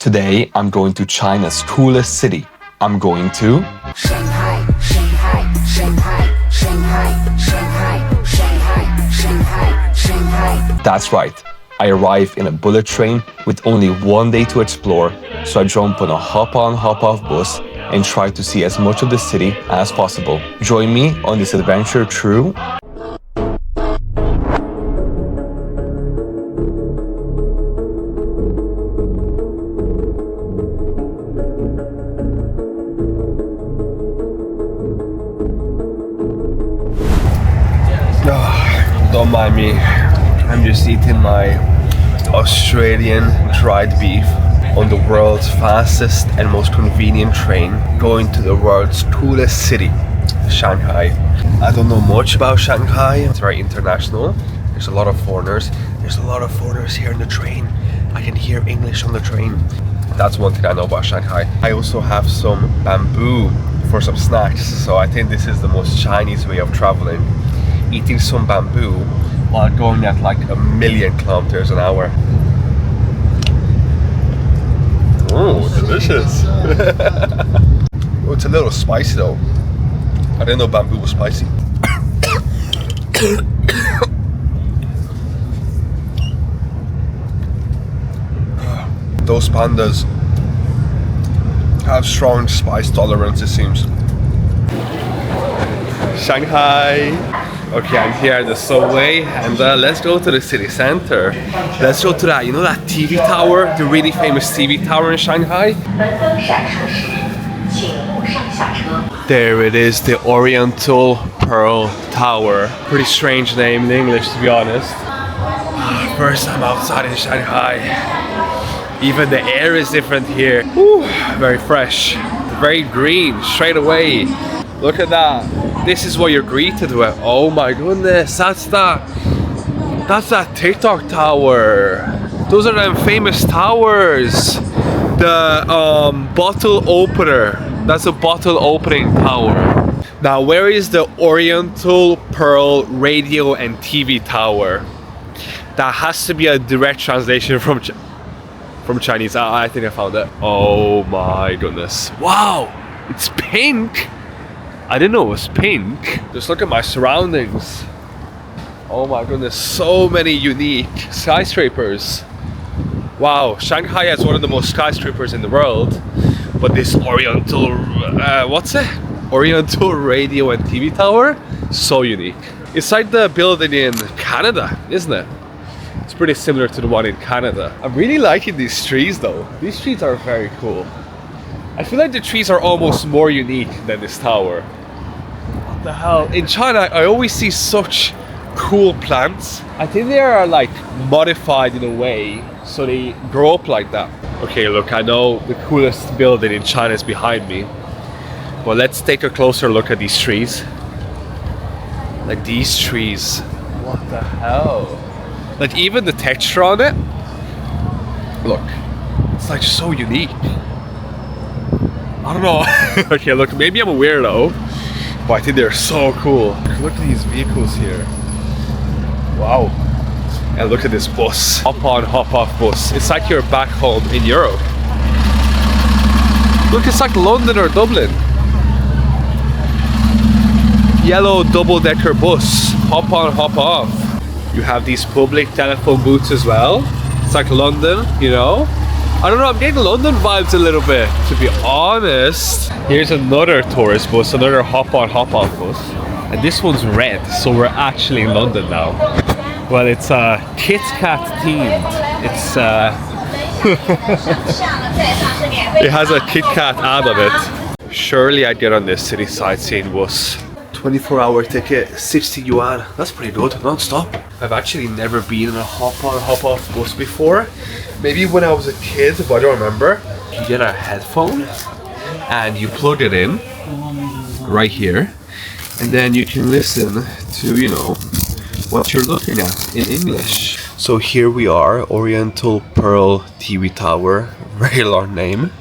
Today, I'm going to China's coolest city. I'm going to Shanghai, Shanghai, Shanghai, Shanghai, Shanghai, Shanghai, Shanghai, Shanghai. That's right. I arrive in a bullet train with only one day to explore, so I jump on a hop-on, hop-off bus and try to see as much of the city as possible. Join me on this adventure through Don't mind me, I'm just eating my Australian dried beef on the world's fastest and most convenient train going to the world's coolest city, Shanghai. I don't know much about Shanghai, it's very international. There's a lot of foreigners. There's a lot of foreigners here in the train. I can hear English on the train. That's one thing I know about Shanghai. I also have some bamboo for some snacks, so I think this is the most Chinese way of traveling. Eating some bamboo while going at like 1,000,000 kilometers an hour. Oh, delicious. Oh, it's a little spicy though. I didn't know bamboo was spicy. Those pandas have strong spice tolerance, it seems. Shanghai. Okay, I'm here at the subway and let's go to the city center. Let's go to that, you know that TV tower, the really famous TV tower in Shanghai? There it is, the Oriental Pearl Tower. Pretty strange name in English, to be honest. First time outside in Shanghai. Even the air is different here. Whew, very fresh, very green, straight away. Look at that. This is what you're greeted with. Oh my goodness, that's that TikTok tower. Those are them famous towers. The bottle opener. That's a bottle opening tower. Now, where is the Oriental Pearl Radio and TV tower? That has to be a direct translation from Chinese. I think I found it. Oh my goodness. Wow, it's pink. I didn't know it was pink. Just look at my surroundings. Oh my goodness, so many unique skyscrapers. Wow, Shanghai has one of the most skyscrapers in the world. But this Oriental, what's it? Oriental Radio and TV tower? So unique. It's like the building in Canada, isn't it? It's pretty similar to the one in Canada. I'm really liking these trees though. These trees are very cool. I feel like the trees are almost more unique than this tower. What the hell? In China, I always see such cool plants. I think they are like modified in a way, so they grow up like that. Okay, look, I know the coolest building in China is behind me. But let's take a closer look at these trees. Like these trees. What the hell? Like even the texture on it. Look, it's like so unique. I don't know. Okay, look, maybe I'm a weirdo, but I think they're so cool. Look at these vehicles here. Wow. And look at this bus. Hop on, hop off bus. It's like you're back home in Europe. Look, it's like London or Dublin. Yellow double-decker bus. Hop on, hop off. You have these public telephone booths as well. It's like London, you know? I don't know, I'm getting London vibes a little bit, to be honest. Here's another tourist bus, another hop-on, hop-off bus. And this one's red, so we're actually in London now. Well, it's Kit Kat themed. It's it has a Kit Kat ad on it. Surely I'd get on this city sightseeing bus. 24-hour ticket, 60 yuan. That's pretty good, non-stop. I've actually never been in a hop-on, hop-off bus before. Maybe when I was a kid, but I don't remember. You get a headphone and you plug it in right here, and then you can listen to, you know, what you're looking at in English. So here we are, Oriental Pearl TV Tower, very long name.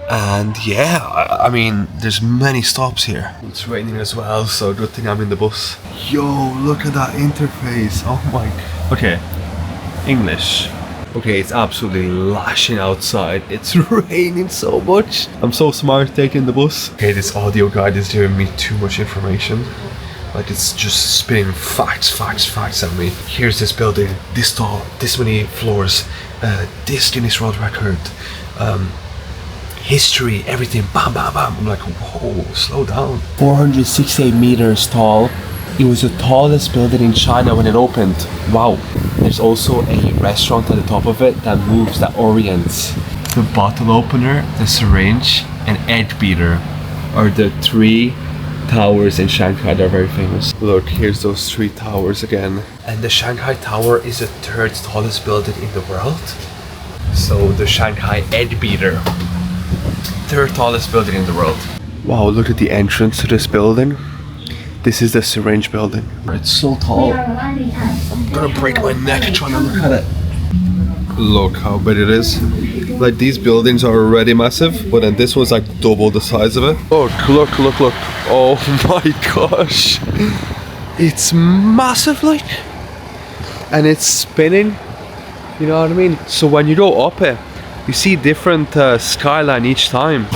And yeah, I mean, there's many stops here. It's raining as well, so good thing I'm in the bus. Yo, look at that interface. Oh my. Okay, English. Okay, it's absolutely lashing outside. It's raining so much. I'm so smart taking the bus. Okay, this audio guide is giving me too much information. Like it's just spinning facts at me. Here's this building, this tall, this many floors, this Guinness World Record, history, everything, bam, bam, bam. I'm like, whoa, slow down. 468 meters tall. It was the tallest building in China when it opened. Wow. There's also a restaurant at the top of it that moves, that orients. The bottle opener, the syringe, and egg beater are the 3 towers in Shanghai that are very famous. Look, here's those 3 towers again. And the Shanghai Tower is the 3rd tallest building in the world. So the Shanghai egg beater, 3rd tallest building in the world. Wow, look at the entrance to this building. This is the syringe building. It's so tall. I'm gonna break my neck trying to look at it. Look how big it is. Like these buildings are already massive, but then this one's like double the size of it. Look. Oh my gosh. It's massive, like. And it's spinning. You know what I mean? So when you go up it, you see different skyline each time. I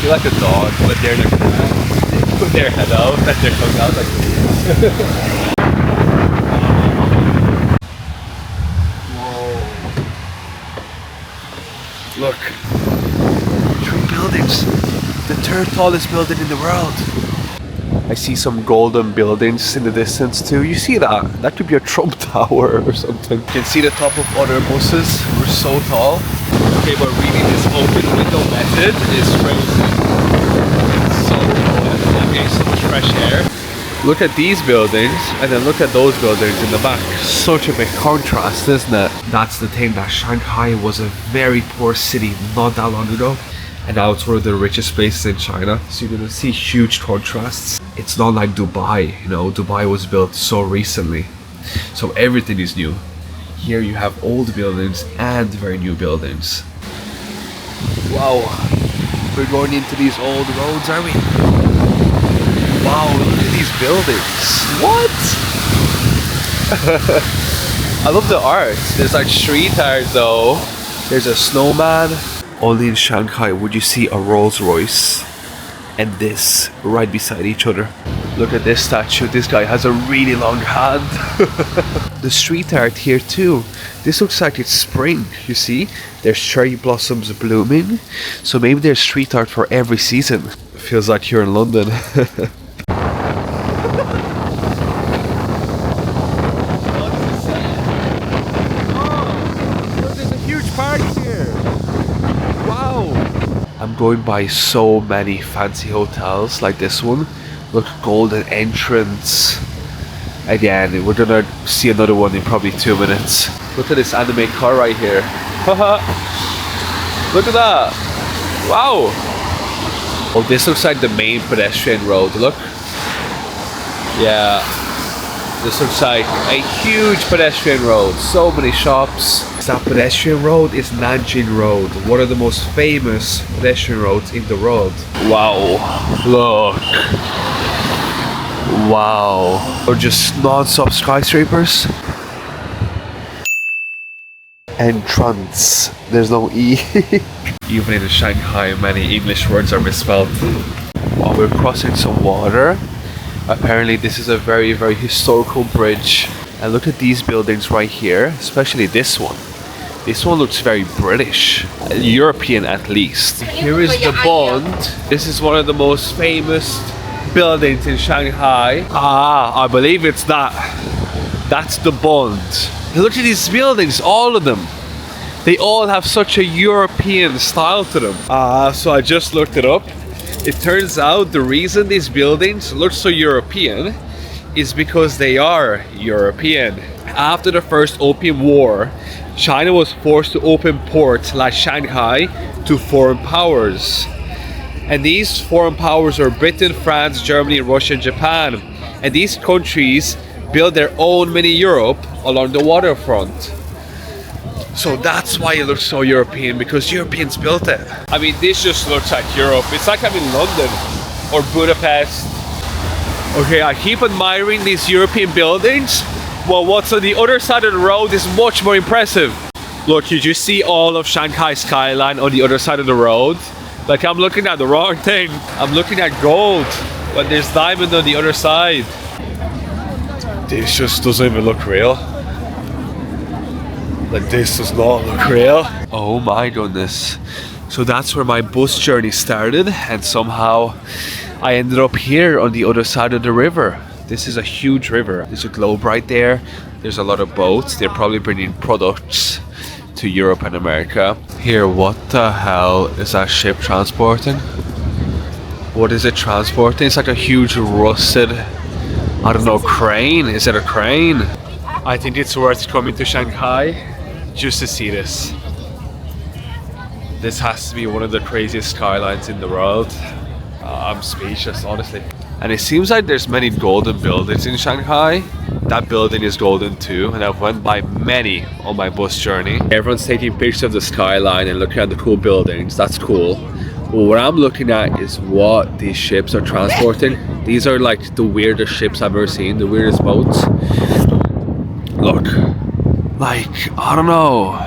feel like a dog, but they're like, they put their head out and their tongue out like Whoa. Look. 3 buildings. The 3rd tallest building in the world. I see some golden buildings in the distance too. You see that? That could be a Trump Tower or something. You can see the top of other buses. We're so tall. Okay, but really this open window method is crazy. So cold. I'm getting so much fresh air. Look at these buildings and then look at those buildings in the back. Such a big contrast, isn't it? That's the thing, that Shanghai was a very poor city not that long ago. And now it's one of the richest places in China. So you're gonna see huge contrasts. It's not like Dubai, you know, Dubai was built so recently. So everything is new. Here you have old buildings and very new buildings. Wow, we're going into these old roads, are we? Wow, look at these buildings. What? I love the art. There's like street art though. There's a snowman. Only in Shanghai would you see a Rolls Royce and this right beside each other. Look at this statue. This guy has a really long hand. The street art here too. This looks like it's spring, you see? There's cherry blossoms blooming. So maybe there's street art for every season. Feels like you're in London. I'm going by so many fancy hotels like this one. Look, golden entrance. Again, we're gonna see another one in probably 2 minutes. Look at this anime car right here. Look at that. Wow. Oh, this looks like the main pedestrian road. Look. Yeah. This looks like a huge pedestrian road. So many shops. That pedestrian road is Nanjing Road, one of the most famous pedestrian roads in the world. Wow, look. Wow. Or just non-stop skyscrapers. Entrance. There's no E. Even in Shanghai, many English words are misspelled. While we're crossing some water, apparently this is a very, very historical bridge. And look at these buildings right here, especially this one. This one looks very British, European at least. Here is the Bund. This is one of the most famous buildings in Shanghai. Ah, I believe it's that. That's the Bund. Look at these buildings, all of them. They all have such a European style to them. So I just looked it up. It turns out the reason these buildings look so European is because they are European. After the First Opium War, China was forced to open ports like Shanghai to foreign powers. And these foreign powers are Britain, France, Germany, Russia, and Japan. And these countries built their own mini Europe along the waterfront. So that's why it looks so European, because Europeans built it. I mean, this just looks like Europe. It's like I'm in London or Budapest. Okay, I keep admiring these European buildings, Well, what's on the other side of the road is much more impressive. Look, you just see all of Shanghai skyline on the other side of the road. Like, I'm looking at the wrong thing. I'm looking at gold, but there's diamond on the other side. This just doesn't even look real. Like, this does not look real. Oh my goodness. So that's where my bus journey started, and somehow I ended up here on the other side of the river. This is a huge river. There's a globe right there. There's a lot of boats. They're probably bringing products to Europe and America. Here, what the hell is that ship transporting? What is it transporting? It's like a huge rusted, I don't know, crane. Is it a crane? I think it's worth coming to Shanghai just to see this. This has to be one of the craziest skylines in the world. I'm speechless, honestly. And it seems like there's many golden buildings in Shanghai. That building is golden too, and I've went by many on my bus journey. Everyone's taking pictures of the skyline and looking at the cool buildings. That's cool. But what I'm looking at is what these ships are transporting. These are like the weirdest ships I've ever seen, the weirdest boats. Look, like, I don't know.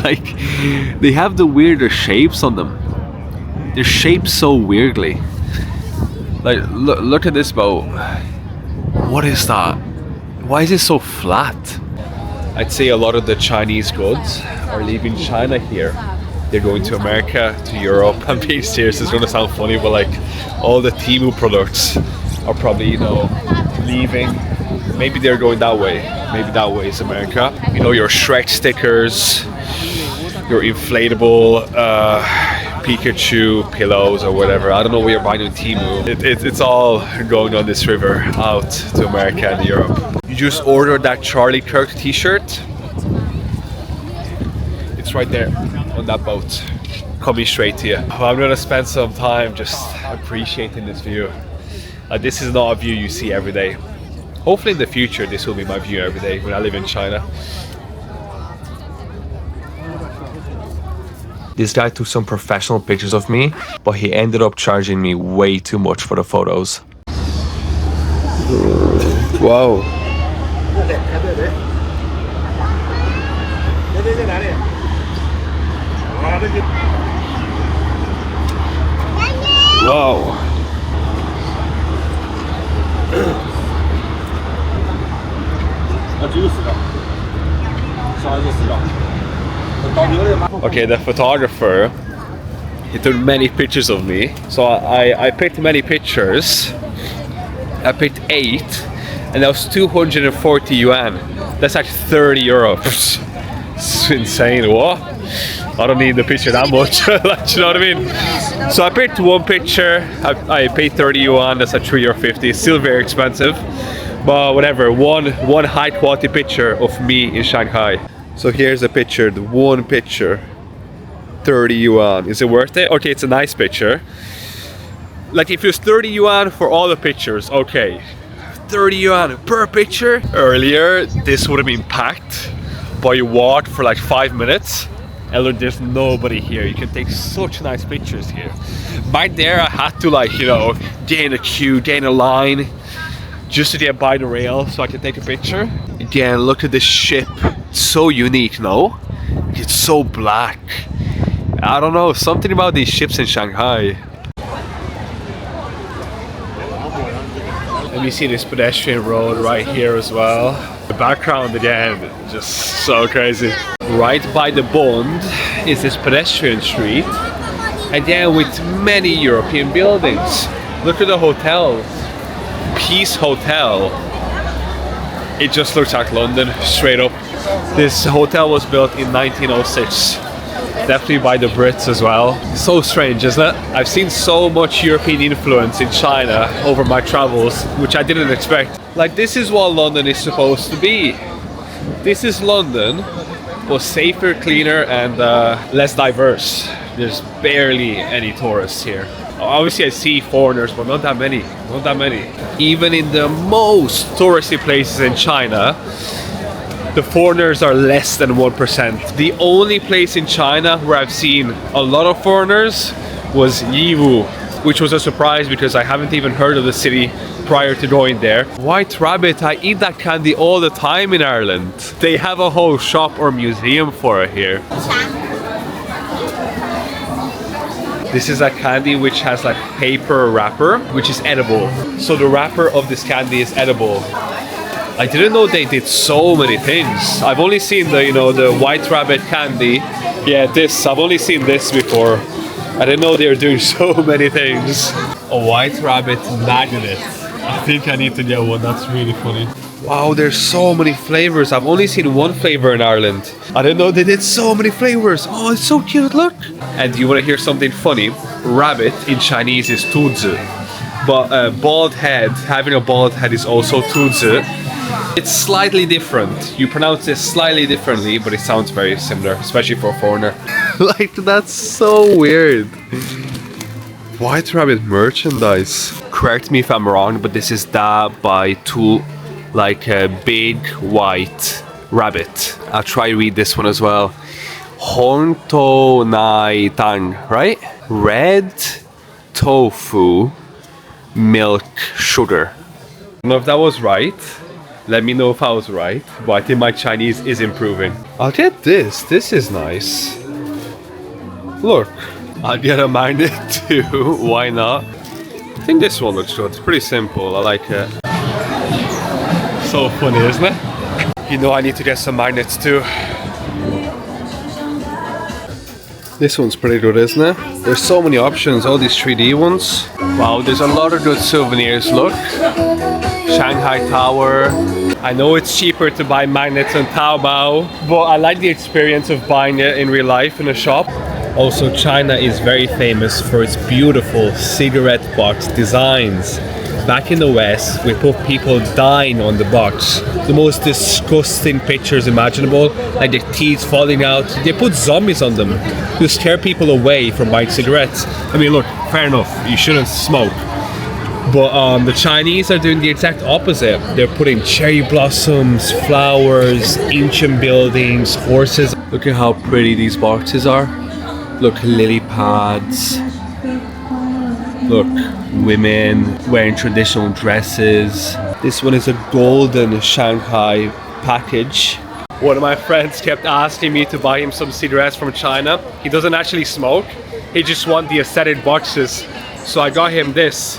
Like, they have the weirdest shapes on them. They're shaped so weirdly. Like, look at this boat. What is that? Why is it so flat? I'd say a lot of the Chinese goods are leaving China here. They're going to America, to Europe. I'm being serious, it's gonna sound funny, but like, all the Temu products are probably, you know, leaving. Maybe they're going that way. Maybe that way is America. You know, your Shrek stickers, your inflatable Pikachu pillows or whatever. I don't know what you're buying on Temu. It's all going on this river out to America and Europe. You just ordered that Charlie Kirk t-shirt. It's right there on that boat, coming straight to you. I'm gonna spend some time just appreciating this view. This is not a view you see every day. Hopefully in the future this will be my view every day when I live in China. This guy took some professional pictures of me, but he ended up charging me way too much for the photos. Wow. Wow. Okay, the photographer, he took many pictures of me. So I picked many pictures. I picked 8, and that was 240 yuan. That's like 30 euros. It's insane. What? I don't need the picture that much. Like, you know what I mean? So I picked one picture. I paid 30 yuan. That's like 3 or 50. It's still very expensive. But whatever, one high quality picture of me in Shanghai. So here's a picture, the one picture, 30 yuan. Is it worth it? Okay, it's a nice picture. Like, if it was 30 yuan for all the pictures, okay. 30 yuan per picture. Earlier, this would have been packed, but you walk for like 5 minutes and look, there's nobody here. You can take such nice pictures here. Back there, I had to, like, you know, get in a queue, get in a line, just to get by the rail so I can take a picture. Again, look at this ship. It's so unique, no? It's so black. I don't know, something about these ships in Shanghai. Let me see this pedestrian road right here as well. The background again, just so crazy. Right by the Bund is this pedestrian street, and then with many European buildings. Look at the hotels. Peace Hotel. It just looks like London, straight up. This hotel was built in 1906. Definitely by the Brits as well. So strange, isn't it? I've seen so much European influence in China over my travels, which I didn't expect. Like, this is what London is supposed to be. This is London, but safer, cleaner, and less diverse. There's barely any tourists here. Obviously I see foreigners, but not that many, not that many. Even in the most touristy places in China, the foreigners are less than 1%. The only place in China where I've seen a lot of foreigners was Yiwu, which was a surprise because I haven't even heard of the city prior to going there. White rabbit, I eat that candy all the time in Ireland. They have a whole shop or museum for it here. This is a candy which has like paper wrapper, which is edible. So the wrapper of this candy is edible. I didn't know they did so many things. I've only seen the, you know, the white rabbit candy. Yeah, this, I've only seen this before. I didn't know they were doing so many things. A white rabbit magnet. I think I need to get one, that's really funny. Wow, there's so many flavors. I've only seen one flavor in Ireland. I didn't know they did so many flavors. Oh, it's so cute, look. And do you want to hear something funny? Rabbit in Chinese is 兔子. But bald head, having a bald head is also 兔子. It's slightly different. You pronounce it slightly differently, but it sounds very similar, especially for a foreigner. Like, that's so weird. White rabbit merchandise. Correct me if I'm wrong, but this is Da by two, like a big white rabbit. I'll try to read this one as well. Honto Nai Tang, right? Red tofu, milk, sugar. I don't know if that was right. Let me know if I was right, but I think my Chinese is improving. I'll get this. This is nice. Look, I'll get a magnet too. Why not? I think this one looks good. It's pretty simple. I like it. So funny, isn't it? You know, I need to get some magnets too. This one's pretty good, isn't it? There's so many options, all these 3D ones. Wow, there's a lot of good souvenirs, look. Shanghai Tower. I know it's cheaper to buy magnets on Taobao, but I like the experience of buying it in real life in a shop. Also, China is very famous for its beautiful cigarette box designs. Back in the West, we put people dying on the box. The most disgusting pictures imaginable, like their teeth falling out. They put zombies on them to scare people away from buying cigarettes. I mean, look, fair enough, you shouldn't smoke. But the Chinese are doing the exact opposite. They're putting cherry blossoms, flowers, ancient buildings, horses. Look at how pretty these boxes are. Look, lily pads. Look, women wearing traditional dresses. This one is a golden Shanghai package. One of my friends kept asking me to buy him some cigarettes from China. He doesn't actually smoke. He just wants the aesthetic boxes. So I got him this.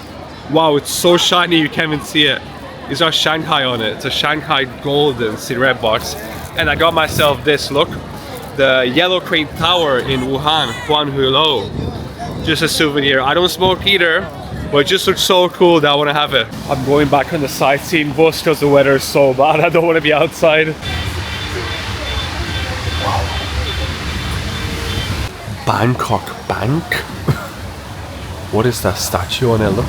Wow, it's so shiny you can't even see it. It's got Shanghai on it. It's a Shanghai golden cigarette box. And I got myself this, look. The Yellow Crane Tower in Wuhan, Huangpu. Just a souvenir. I don't smoke either, but it just looks so cool that I want to have it. I'm going back on the sightseeing bus because the weather is so bad. I don't want to be outside. Wow. Bangkok Bank? What is that statue on it? Look.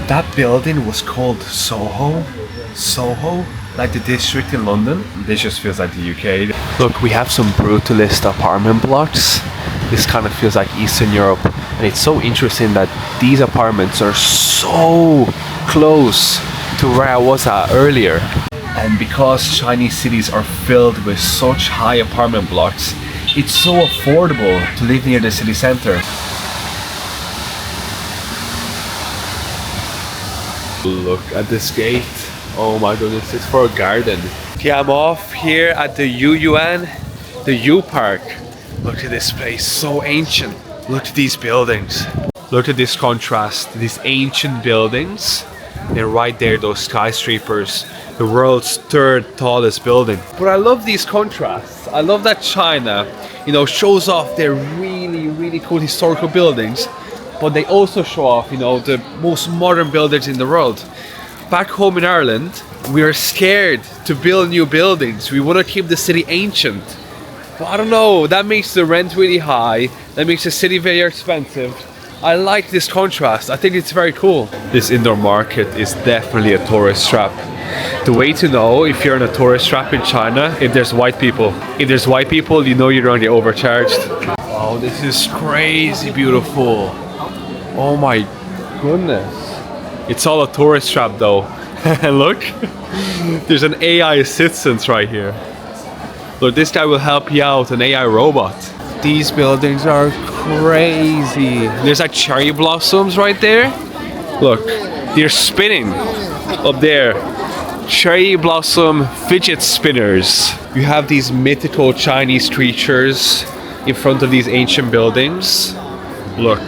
That building was called Soho? Soho? Like the district in London? This just feels like the UK. Look, we have some brutalist apartment blocks. This kind of feels like Eastern Europe. And it's so interesting that these apartments are so close to where I was at earlier. And because Chinese cities are filled with such high apartment blocks, it's so affordable to live near the city center. Look at this gate. Oh my goodness, it's for a garden. Okay, I'm off here at the Yuan, the U Park. Look at this place, so ancient. Look at these buildings. Look at this contrast, these ancient buildings. And right there, those skyscrapers, the world's third tallest building. But I love these contrasts. I love that China, you know, shows off their really, really cool historical buildings, but they also show off, you know, the most modern buildings in the world. Back home in Ireland, we are scared to build new buildings. We want to keep the city ancient. But I don't know, that makes the rent really high. That makes the city very expensive. I like this contrast. I think it's very cool. This indoor market is definitely a tourist trap. The way to know if you're in a tourist trap in China, if there's white people. If there's white people, you know you're going to get overcharged. Oh, this is crazy beautiful. Oh my goodness. It's all a tourist trap though. Look, there's an AI assistant right here. Look, this guy will help you out, an AI robot. These buildings are crazy. There's like cherry blossoms right there. Look, They're spinning up there. Cherry blossom fidget spinners. You have these mythical Chinese creatures in front of these ancient buildings. Look.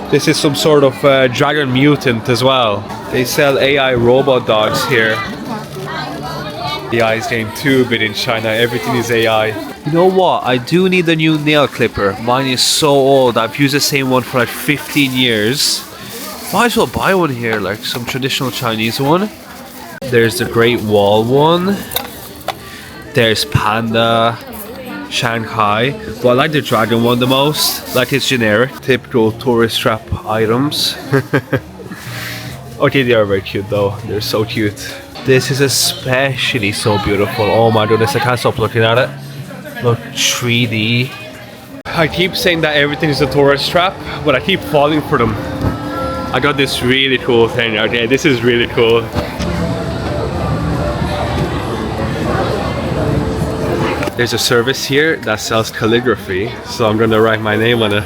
This is some sort of dragon mutant as well. They sell AI robot dogs here. AI is getting too big in China. Everything is AI. You know what? I do need a new nail clipper. Mine is so old. I've used the same one for like 15 years. Might as well buy one here, like some traditional Chinese one. There's the Great Wall one. There's Panda, Shanghai. But I like the dragon one the most. Like it's generic. Typical tourist trap items. Okay, they are very cute though. They're so cute. This is especially so beautiful. Oh my goodness, I can't stop looking at it. Look, 3D. I keep saying that everything is a tourist trap, but I keep falling for them. I got this really cool thing. Okay, this is really cool. There's a service here that sells calligraphy, so I'm gonna write my name on it.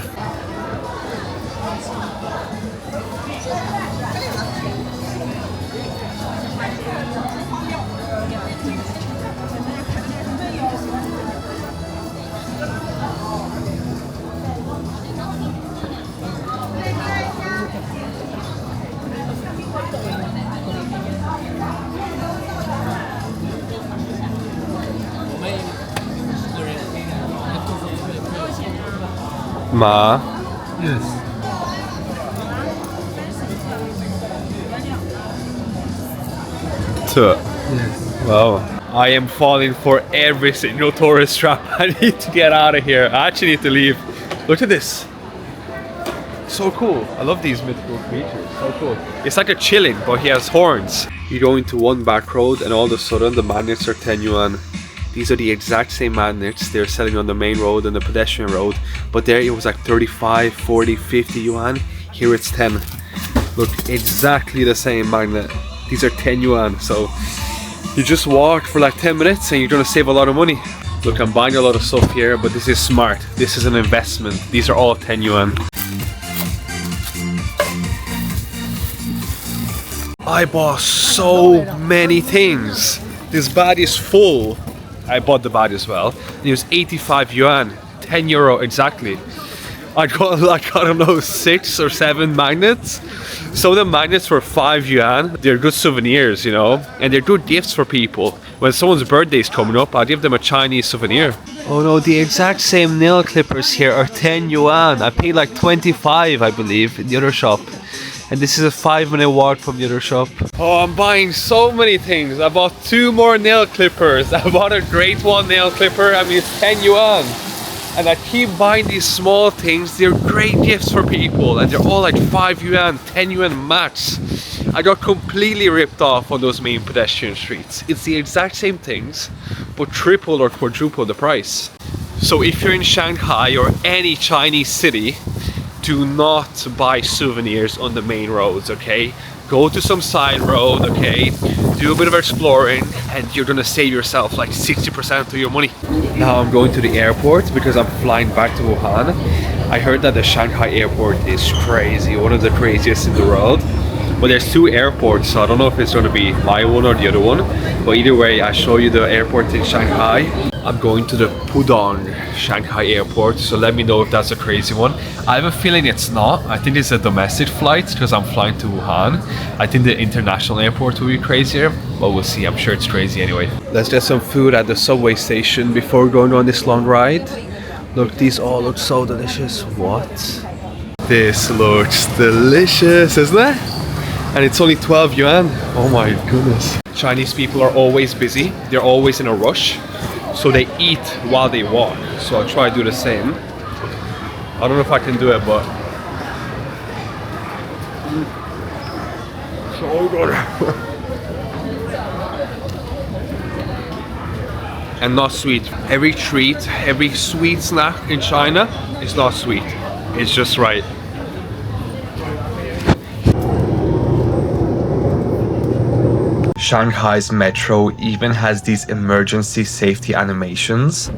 Ma. Yes. T. Yes. Wow. I am falling for every single tourist trap. I need to get out of here. I actually need to leave. Look at this. So cool. I love these mythical creatures. So cool. It's like a chilling, but he has horns. You go into one back road and all of a sudden the magnets are 10 yuan. These are the exact same magnets they're selling on the main road and the pedestrian road. But there it was like 35, 40, 50 yuan. Here it's 10. Look, exactly the same magnet. These are 10 yuan. So you just walk for like 10 minutes and you're gonna save a lot of money. Look, I'm buying a lot of stuff here, but this is smart. This is an investment. These are all 10 yuan. I bought so many things. This bag is full. I bought the bag as well. It was 85 yuan, 10 euro exactly. I got like, I don't know, 6 or 7 magnets. Some of the magnets were 5 yuan. They're good souvenirs, you know, and they're good gifts for people. When someone's birthday is coming up, I'll give them a Chinese souvenir. Oh no, the exact same nail clippers here are 10 yuan. I paid like 25, I believe, in the other shop. And this is a 5-minute walk from the other shop. Oh, I'm buying so many things. I bought 2 more nail clippers. I bought a Great Wall nail clipper. I mean, it's 10 yuan. And I keep buying these small things. They're great gifts for people. And they're all like 5 yuan, 10 yuan max. I got completely ripped off on those main pedestrian streets. It's the exact same things, but triple or quadruple the price. So if you're in Shanghai or any Chinese city, do not buy souvenirs on the main roads, okay? Go to some side road, okay? Do a bit of exploring and you're gonna save yourself like 60% of your money. Now I'm going to the airport because I'm flying back to Wuhan. I heard that the Shanghai airport is crazy, one of the craziest in the world. But there's 2 airports, so I don't know if it's gonna be my one or the other one. But either way, I show you the airport in Shanghai. I'm going to the Pudong Shanghai airport, so let me know if that's a crazy one. I have a feeling it's not. I think it's a domestic flight because I'm flying to Wuhan. I think the international airport will be crazier, but we'll see. I'm sure it's crazy anyway. Let's get some food at the subway station before going on this long ride. Look, these all look so delicious. What? This looks delicious, isn't it? And it's only 12 yuan. Oh my goodness. Chinese people are always busy. They're always in a rush. So they eat while they walk. So I'll try to do the same. I don't know if I can do it, but... So good. And not sweet. Every treat, every sweet snack in China is not sweet. It's just right. Shanghai's metro even has these emergency safety animations,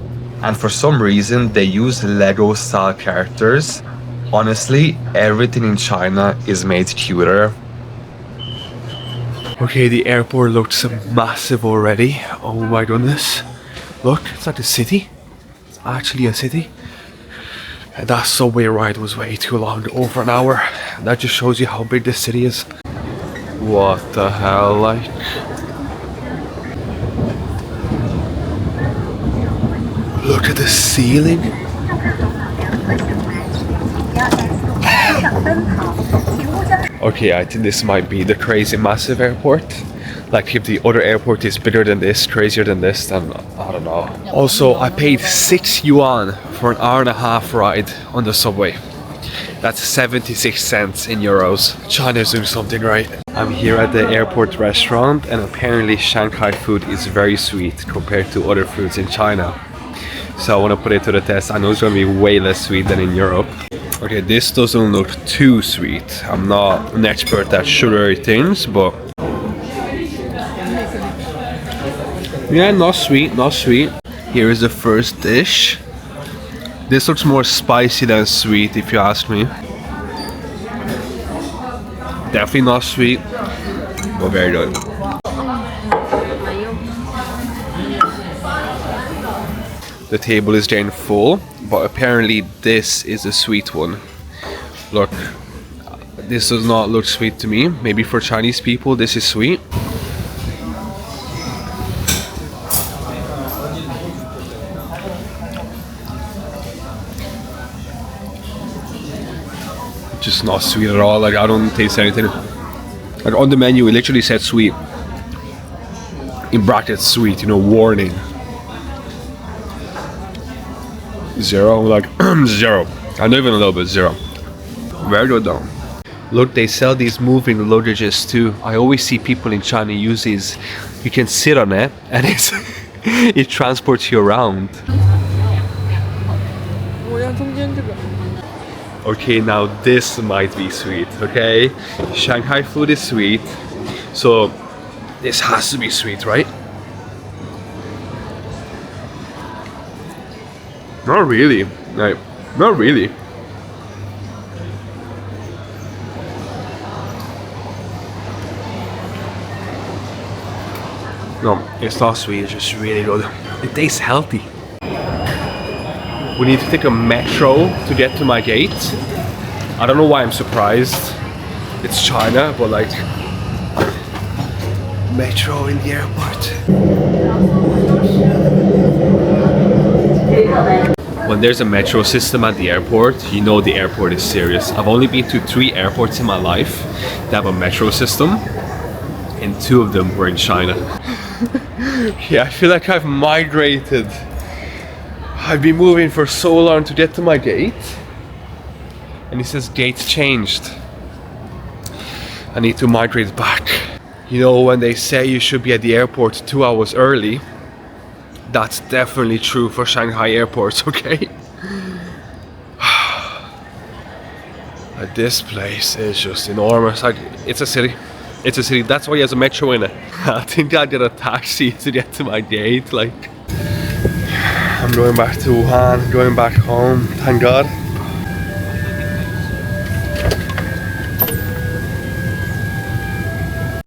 and for some reason they use Lego style characters. Honestly, everything in China is made cuter. Okay, the airport looks massive already. Oh my goodness. Look, it's like a city. It's actually a city. And that subway ride was way too long, over an hour. That just shows you how big this city is. What the hell, like? Look at the ceiling. Okay, I think this might be the crazy massive airport. Like if the other airport is bigger than this, crazier than this, then I don't know. Also, I paid 6 yuan for an hour and a half ride on the subway. That's 76 cents in euros. China's doing something right. I'm here at the airport restaurant, and apparently Shanghai food is very sweet compared to other foods in China. So I want to put it to the test. I know it's going to be way less sweet than in Europe. Okay, this doesn't look too sweet. I'm not an expert at sugary things, but yeah, not sweet, not sweet. Here is the first dish. This looks more spicy than sweet, if you ask me. Definitely not sweet, but very good. The table is getting full, but apparently this is a sweet one. Look, this does not look sweet to me. Maybe for Chinese people this is sweet. Just not sweet at all. Like, I don't taste anything. Like, on the menu it literally said sweet. In brackets, sweet, you know, warning. Zero, like zero. Not even a little bit, zero. Very good though. Look, they sell these moving luggages too. I always see people in China use these. You can sit on it and it transports you around. Okay, now this might be sweet, okay? Shanghai food is sweet, so this has to be sweet, right? Not really, like, not really. No, it's not sweet, it's just really good. It tastes healthy. We need to take a metro to get to my gate. I don't know why I'm surprised. It's China, but like, metro in the airport. When there's a metro system at the airport, you know the airport is serious. I've only been to 3 airports in my life that have a metro system, and 2 of them were in China. Yeah, I feel like I've migrated. I've been moving for so long to get to my gate, and it says gate changed. I need to migrate back. You know, when they say you should be at the airport 2 hours early, that's definitely true for Shanghai airports, okay? This place is just enormous. Like, it's a city. It's a city. That's why there's a metro in it. I think I did a taxi to get to my gate. Like, I'm going back to Wuhan, going back home, thank God.